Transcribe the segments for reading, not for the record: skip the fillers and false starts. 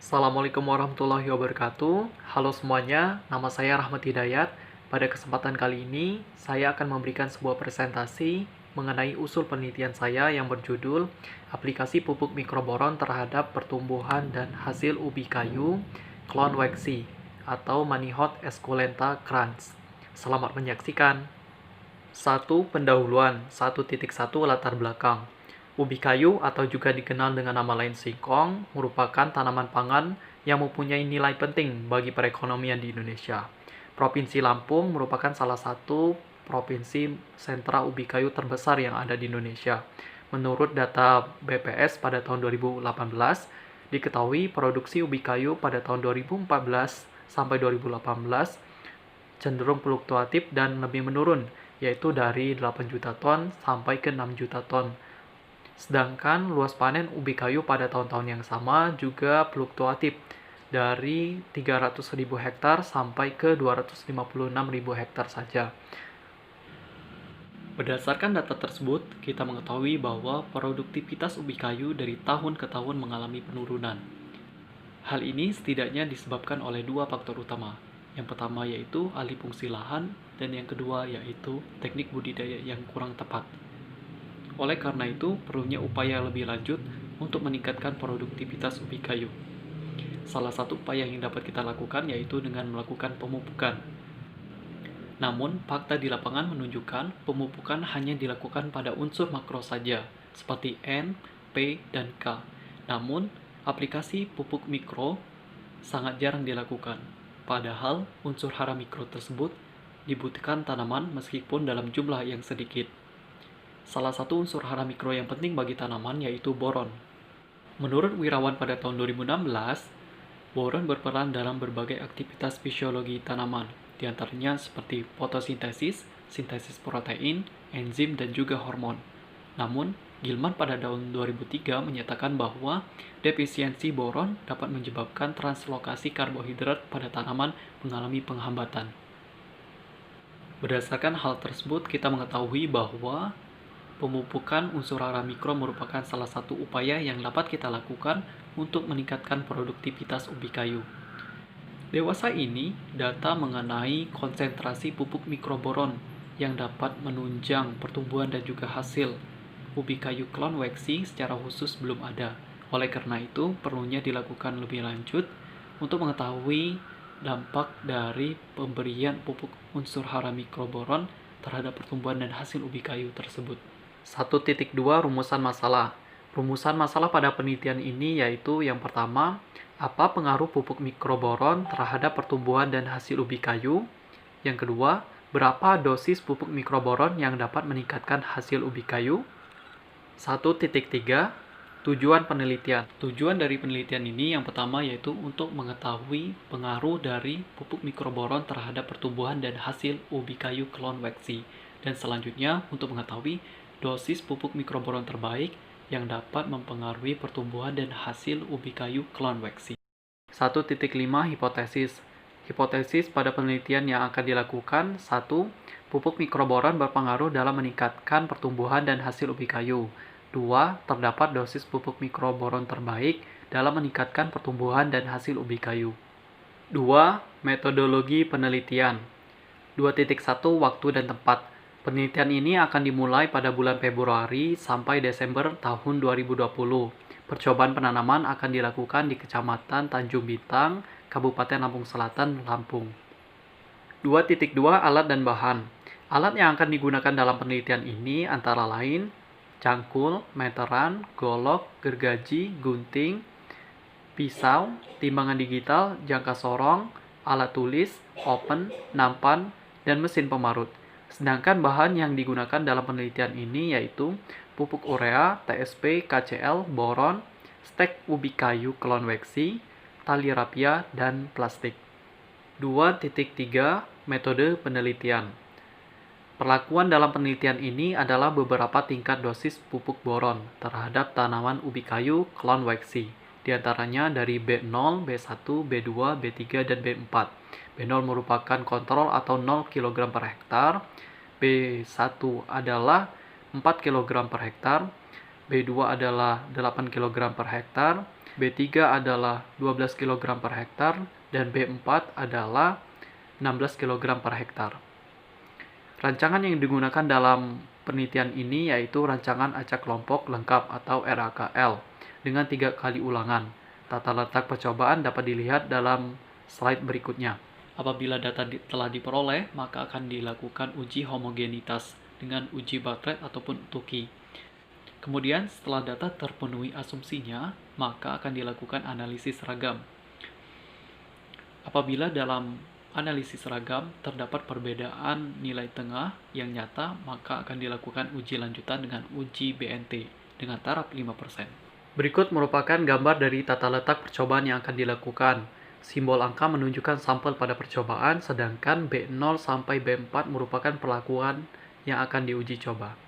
Assalamualaikum warahmatullahi wabarakatuh. Halo semuanya, nama saya Rahmat Hidayat. Pada kesempatan kali ini, saya akan memberikan sebuah presentasi mengenai usul penelitian saya yang berjudul Aplikasi Pupuk Mikroboron Terhadap Pertumbuhan dan Hasil Ubi Kayu Clone Waxy atau Manihot esculenta crans. Selamat menyaksikan. 1. Pendahuluan 1.1 Latar belakang. Ubi kayu atau juga dikenal dengan nama lain singkong merupakan tanaman pangan yang mempunyai nilai penting bagi perekonomian di Indonesia. Provinsi Lampung merupakan salah satu provinsi sentra ubi kayu terbesar yang ada di Indonesia. Menurut data BPS pada tahun 2018, diketahui produksi ubi kayu pada tahun 2014 sampai 2018 cenderung fluktuatif dan lebih menurun, yaitu dari 8 juta ton sampai ke 6 juta ton. Sedangkan luas panen ubi kayu pada tahun-tahun yang sama juga fluktuatif, dari 300.000 hektar sampai ke 256.000 hektar saja. Berdasarkan data tersebut, kita mengetahui bahwa produktivitas ubi kayu dari tahun ke tahun mengalami penurunan. Hal ini setidaknya disebabkan oleh dua faktor utama. Yang pertama yaitu alih fungsi lahan, dan yang kedua yaitu teknik budidaya yang kurang tepat. Oleh karena itu, perlunya upaya lebih lanjut untuk meningkatkan produktivitas ubi kayu. Salah satu upaya yang dapat kita lakukan yaitu dengan melakukan pemupukan. Namun, fakta di lapangan menunjukkan pemupukan hanya dilakukan pada unsur makro saja, seperti N, P, dan K. Namun, aplikasi pupuk mikro sangat jarang dilakukan. Padahal, unsur hara mikro tersebut dibutuhkan tanaman meskipun dalam jumlah yang sedikit. Salah satu unsur hara mikro yang penting bagi tanaman yaitu boron. Menurut Wirawan pada tahun 2016, boron berperan dalam berbagai aktivitas fisiologi tanaman, di antaranya seperti fotosintesis, sintesis protein, enzim, dan juga hormon. Namun, Gilman pada tahun 2003 menyatakan bahwa defisiensi boron dapat menyebabkan translokasi karbohidrat pada tanaman mengalami penghambatan. Berdasarkan hal tersebut, kita mengetahui bahwa pemupukan unsur hara mikro merupakan salah satu upaya yang dapat kita lakukan untuk meningkatkan produktivitas ubi kayu. Dewasa ini, data mengenai konsentrasi pupuk mikroboron yang dapat menunjang pertumbuhan dan juga hasil ubi kayu clone waxy secara khusus belum ada. Oleh karena itu, perlunya dilakukan lebih lanjut untuk mengetahui dampak dari pemberian pupuk unsur hara mikroboron terhadap pertumbuhan dan hasil ubi kayu tersebut. 1.2 Rumusan masalah. Rumusan masalah pada penelitian ini yaitu yang pertama, apa pengaruh pupuk mikroboron terhadap pertumbuhan dan hasil ubi kayu? Yang kedua, berapa dosis pupuk mikroboron yang dapat meningkatkan hasil ubi kayu? 1.3 Tujuan penelitian. Tujuan dari penelitian ini yang pertama yaitu untuk mengetahui pengaruh dari pupuk mikroboron terhadap pertumbuhan dan hasil ubi kayu clone waxy. Dan selanjutnya untuk mengetahui dosis pupuk mikroboron terbaik yang dapat mempengaruhi pertumbuhan dan hasil ubi kayu clone waxy. 1.5 Hipotesis. Hipotesis pada penelitian yang akan dilakukan. 1. Pupuk mikroboron berpengaruh dalam meningkatkan pertumbuhan dan hasil ubi kayu. 2. Terdapat dosis pupuk mikroboron terbaik dalam meningkatkan pertumbuhan dan hasil ubi kayu. 2. Metodologi penelitian. 2.1 Waktu dan tempat. Penelitian ini akan dimulai pada bulan Februari sampai Desember tahun 2020. Percobaan penanaman akan dilakukan di Kecamatan Tanjung Bintang, Kabupaten Lampung Selatan, Lampung. 2.2 Alat dan bahan. Alat yang akan digunakan dalam penelitian ini antara lain cangkul, meteran, golok, gergaji, gunting, pisau, timbangan digital, jangka sorong, alat tulis, oven, nampan, dan mesin pemarut. Sedangkan bahan yang digunakan dalam penelitian ini yaitu pupuk urea, TSP, KCl, boron, stek ubi kayu clone waxy, tali rapia, dan plastik. 2.3 Metode penelitian. Perlakuan dalam penelitian ini adalah beberapa tingkat dosis pupuk boron terhadap tanaman ubi kayu clone waxy, di antaranya dari B0, B1, B2, B3, dan B4. B0 merupakan kontrol atau 0 kg per hektar, B1 adalah 4 kg per hektar, B2 adalah 8 kg per hektar, B3 adalah 12 kg per hektar, dan B4 adalah 16 kg per hektar. Rancangan yang digunakan dalam penelitian ini yaitu rancangan acak kelompok lengkap atau RAKL dengan 3 kali ulangan. Tata letak percobaan dapat dilihat dalam slide berikutnya. Apabila data telah diperoleh, maka akan dilakukan uji homogenitas dengan uji Bartlett ataupun Tukey. Kemudian setelah data terpenuhi asumsinya, maka akan dilakukan analisis seragam. Apabila dalam analisis seragam terdapat perbedaan nilai tengah yang nyata, maka akan dilakukan uji lanjutan dengan uji BNT dengan taraf 5%. Berikut merupakan gambar dari tata letak percobaan yang akan dilakukan. Simbol angka menunjukkan sampel pada percobaan, sedangkan B0 sampai B4 merupakan perlakuan yang akan diuji coba.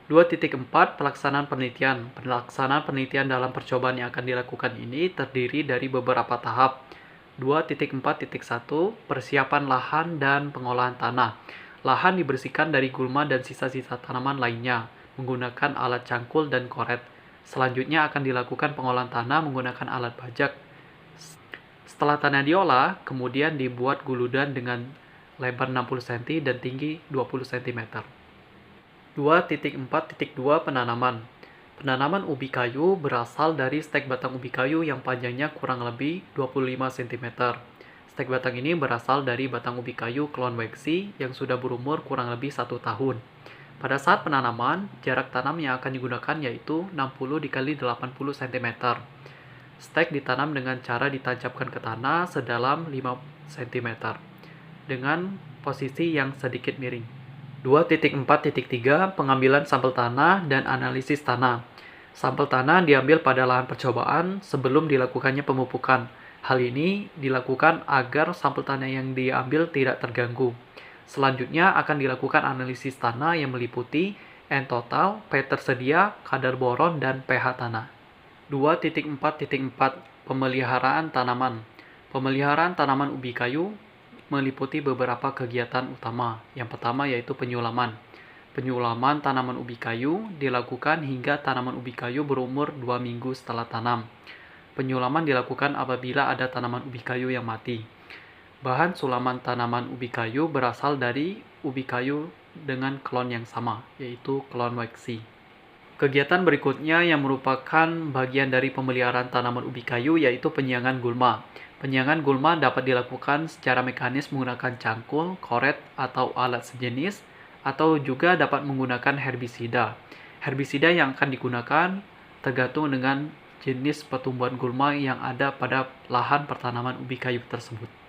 2.4 Pelaksanaan penelitian. Pelaksanaan penelitian dalam percobaan yang akan dilakukan ini terdiri dari beberapa tahap. 2.4.1 Persiapan lahan dan pengolahan tanah. Lahan dibersihkan dari gulma dan sisa-sisa tanaman lainnya menggunakan alat cangkul dan koret. Selanjutnya akan dilakukan pengolahan tanah menggunakan alat bajak. Setelah tanah diolah, kemudian dibuat guludan dengan lebar 60 cm dan tinggi 20 cm. 2.4.2 Penanaman. Penanaman ubi kayu berasal dari stek batang ubi kayu yang panjangnya kurang lebih 25 cm. Stek batang ini berasal dari batang ubi kayu klon Wexi yang sudah berumur kurang lebih 1 tahun. Pada saat penanaman, jarak tanam yang akan digunakan yaitu 60 x 80 cm. Stek ditanam dengan cara ditancapkan ke tanah sedalam 5 cm dengan posisi yang sedikit miring. 2.4.3 Pengambilan sampel tanah dan analisis tanah. Sampel tanah diambil pada lahan percobaan sebelum dilakukannya pemupukan. Hal ini dilakukan agar sampel tanah yang diambil tidak terganggu. Selanjutnya akan dilakukan analisis tanah yang meliputi N total, P tersedia, kadar boron, dan pH tanah. 2.4.4 Pemeliharaan tanaman. Pemeliharaan tanaman ubi kayu meliputi beberapa kegiatan utama. Yang pertama yaitu penyulaman. Penyulaman tanaman ubi kayu dilakukan hingga tanaman ubi kayu berumur 2 minggu setelah tanam. Penyulaman dilakukan apabila ada tanaman ubi kayu yang mati. Bahan sulaman tanaman ubi kayu berasal dari ubi kayu dengan klon yang sama, yaitu klon Wexi. Kegiatan berikutnya yang merupakan bagian dari pemeliharaan tanaman ubi kayu yaitu penyiangan gulma. Penyiangan gulma dapat dilakukan secara mekanis menggunakan cangkul, koret, atau alat sejenis, atau juga dapat menggunakan herbisida. Herbisida yang akan digunakan tergantung dengan jenis pertumbuhan gulma yang ada pada lahan pertanaman ubi kayu tersebut.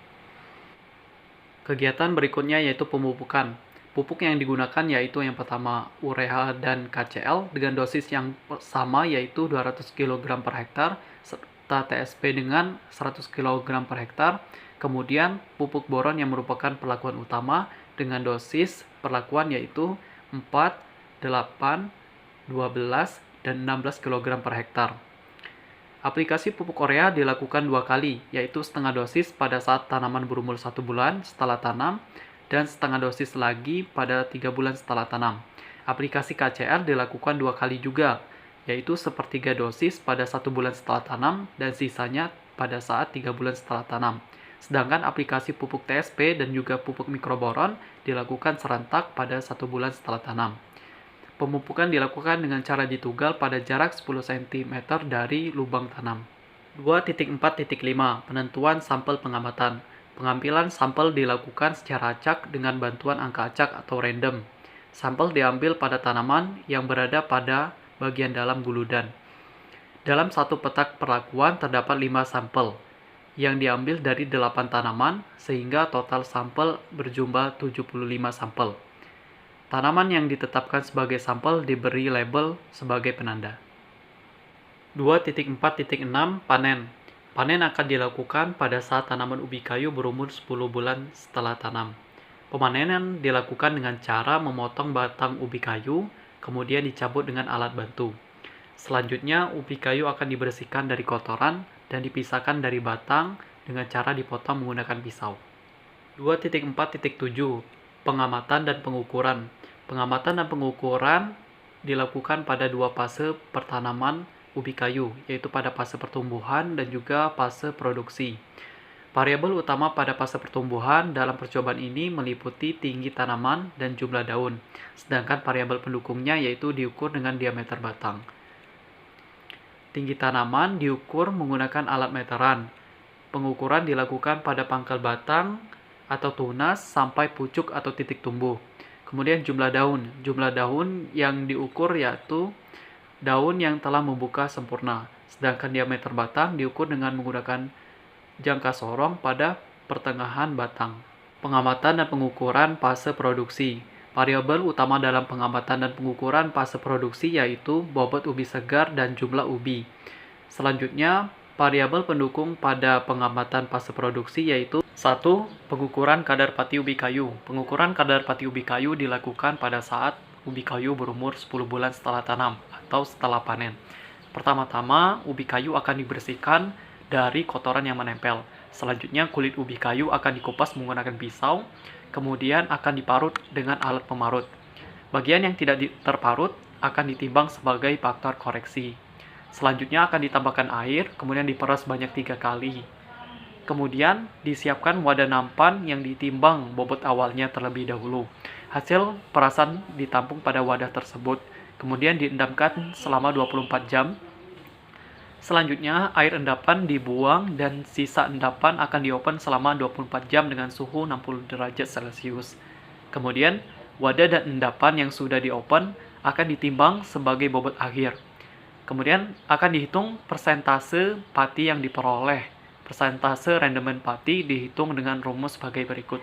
Kegiatan berikutnya yaitu pemupukan. Pupuk yang digunakan yaitu yang pertama urea dan KCl dengan dosis yang sama yaitu 200 kg per hektar serta TSP dengan 100 kg per hektar. Kemudian pupuk boron yang merupakan perlakuan utama dengan dosis perlakuan yaitu 4, 8, 12, dan 16 kg per hektar. Aplikasi pupuk urea dilakukan 2 kali, yaitu setengah dosis pada saat tanaman berumur 1 bulan setelah tanam, dan setengah dosis lagi pada 3 bulan setelah tanam. Aplikasi KCl dilakukan 2 kali juga, yaitu sepertiga dosis pada 1 bulan setelah tanam, dan sisanya pada saat 3 bulan setelah tanam. Sedangkan aplikasi pupuk TSP dan juga pupuk mikroboron dilakukan serentak pada 1 bulan setelah tanam. Pemupukan dilakukan dengan cara ditugal pada jarak 10 cm dari lubang tanam. 2.4.5 Penentuan sampel pengamatan. Pengambilan sampel dilakukan secara acak dengan bantuan angka acak atau random. Sampel diambil pada tanaman yang berada pada bagian dalam guludan. Dalam satu petak perlakuan terdapat 5 sampel yang diambil dari 8 tanaman sehingga total sampel berjumlah 75 sampel. Tanaman yang ditetapkan sebagai sampel diberi label sebagai penanda. 2.4.6 Panen. Panen akan dilakukan pada saat tanaman ubi kayu berumur 10 bulan setelah tanam. Pemanenan dilakukan dengan cara memotong batang ubi kayu, kemudian dicabut dengan alat bantu. Selanjutnya, ubi kayu akan dibersihkan dari kotoran dan dipisahkan dari batang dengan cara dipotong menggunakan pisau. 2.4.7 Pengamatan dan pengukuran. Pengamatan dan pengukuran dilakukan pada 2 fase pertanaman ubi kayu, yaitu pada fase pertumbuhan dan juga fase produksi. Variabel utama pada fase pertumbuhan dalam percobaan ini meliputi tinggi tanaman dan jumlah daun, sedangkan variabel pendukungnya yaitu diukur dengan diameter batang. Tinggi tanaman diukur menggunakan alat meteran. Pengukuran dilakukan pada pangkal batang atau tunas sampai pucuk atau titik tumbuh. Kemudian jumlah daun. Jumlah daun yang diukur yaitu daun yang telah membuka sempurna. Sedangkan diameter batang diukur dengan menggunakan jangka sorong pada pertengahan batang. Pengamatan dan pengukuran fase produksi. Variabel utama dalam pengamatan dan pengukuran fase produksi yaitu bobot ubi segar dan jumlah ubi. Selanjutnya, variabel pendukung pada pengamatan fase produksi yaitu 1. Pengukuran kadar pati ubi kayu. Pengukuran kadar pati ubi kayu dilakukan pada saat ubi kayu berumur 10 bulan setelah tanam atau setelah panen. Pertama-tama, ubi kayu akan dibersihkan dari kotoran yang menempel. Selanjutnya, kulit ubi kayu akan dikupas menggunakan pisau, kemudian akan diparut dengan alat pemarut. Bagian yang tidak terparut akan ditimbang sebagai faktor koreksi. Selanjutnya akan ditambahkan air, kemudian diperas sebanyak 3 kali. Kemudian disiapkan wadah nampan yang ditimbang bobot awalnya terlebih dahulu. Hasil perasan ditampung pada wadah tersebut, kemudian diendamkan selama 24 jam. Selanjutnya, air endapan dibuang dan sisa endapan akan diopen selama 24 jam dengan suhu 60 derajat Celcius. Kemudian, wadah dan endapan yang sudah diopen akan ditimbang sebagai bobot akhir. Kemudian, akan dihitung persentase pati yang diperoleh. Persentase rendemen pati dihitung dengan rumus sebagai berikut.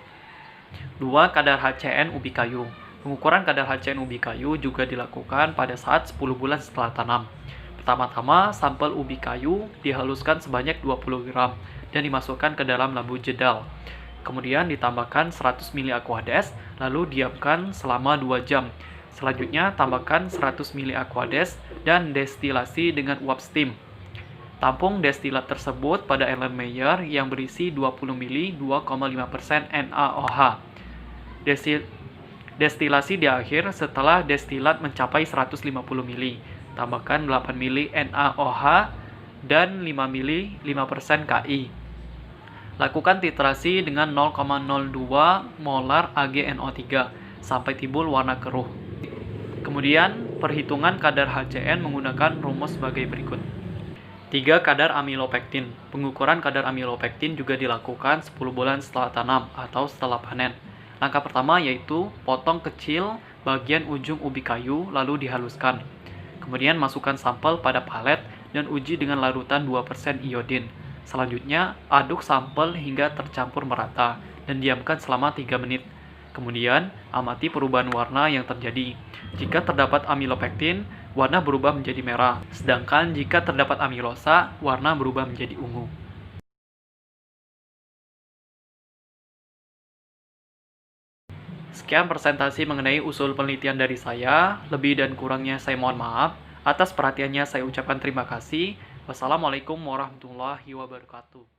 2. Kadar HCN ubi kayu. Pengukuran kadar HCN ubi kayu juga dilakukan pada saat 10 bulan setelah tanam. Pertama-tama, sampel ubi kayu dihaluskan sebanyak 20 gram dan dimasukkan ke dalam lampu jedal. Kemudian ditambahkan 100 ml Aquades, lalu diamkan selama 2 jam. Selanjutnya, tambahkan 100 ml Aquades dan destilasi dengan uap steam. Tampung destilat tersebut pada Erlenmeyer yang berisi 20 ml 2,5% NaOH. Destilasi di akhir setelah destilat mencapai 150 ml. Tambahkan 8 ml NaOH dan 5 ml 5% Ki. Lakukan titrasi dengan 0,02 molar AgNO3 sampai timbul warna keruh. Kemudian, perhitungan kadar HCN menggunakan rumus sebagai berikut. 3. Kadar amilopektin. Pengukuran kadar amilopektin juga dilakukan 10 bulan setelah tanam atau setelah panen. Langkah pertama yaitu potong kecil bagian ujung ubi kayu lalu dihaluskan. Kemudian masukkan sampel pada palet dan uji dengan larutan 2% iodin. Selanjutnya, aduk sampel hingga tercampur merata dan diamkan selama 3 menit. Kemudian, amati perubahan warna yang terjadi. Jika terdapat amilopektin, warna berubah menjadi merah. Sedangkan jika terdapat amilosa, warna berubah menjadi ungu. Sekian presentasi mengenai usul penelitian dari saya. Lebih dan kurangnya saya mohon maaf. Atas perhatiannya saya ucapkan terima kasih. Wassalamualaikum warahmatullahi wabarakatuh.